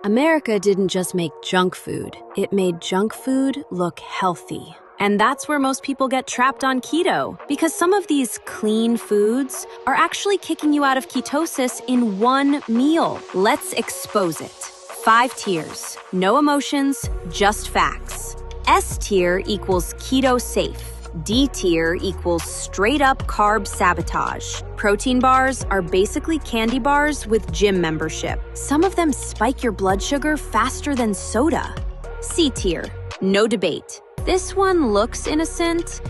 America didn't just make junk food, it made junk food look healthy. And that's where most people get trapped on keto, because some of these clean foods are actually kicking you out of ketosis in one meal. Let's expose it. 5 tiers, no emotions, just facts. S tier equals keto safe. D tier equals straight up carb sabotage. Protein bars are basically candy bars with gym membership. Some of them spike your blood sugar faster than soda. C tier, no debate. This one looks innocent,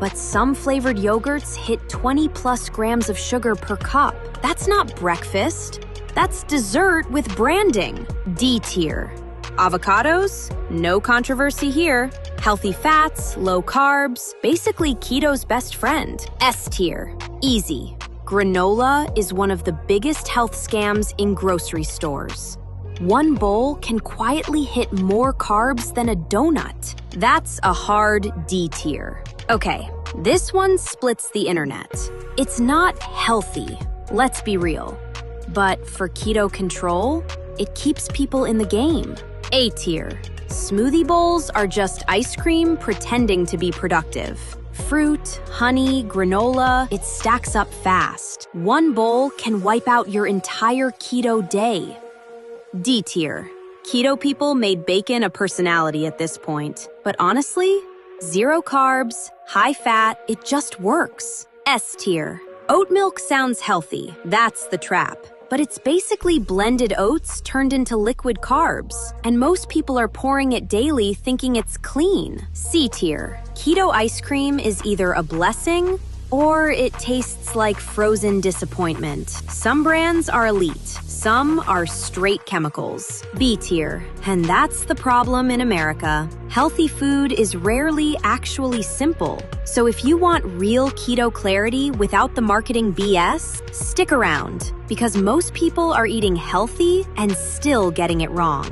but some flavored yogurts hit 20 plus grams of sugar per cup. That's not breakfast. That's dessert with branding. D tier. Avocados? No controversy here. Healthy fats, low carbs, basically keto's best friend. S tier. Easy. Granola is one of the biggest health scams in grocery stores. One bowl can quietly hit more carbs than a donut. That's a hard D tier. Okay, this one splits the internet. It's not healthy, let's be real. But for keto control, it keeps people in the game. A tier. Smoothie bowls are just ice cream pretending to be productive. Fruit, honey, granola, it stacks up fast. One bowl can wipe out your entire keto day. D tier. Keto people made bacon a personality at this point. But honestly, 0 carbs, high fat, it just works. S tier. Oat milk sounds healthy. That's the trap. But it's basically blended oats turned into liquid carbs. And most people are pouring it daily thinking it's clean. C tier. Keto ice cream is either a blessing or it tastes like frozen disappointment. Some brands are elite. Some are straight chemicals. B tier. And that's the problem in America. Healthy food is rarely actually simple. So if you want real keto clarity without the marketing BS, stick around, because most people are eating healthy and still getting it wrong.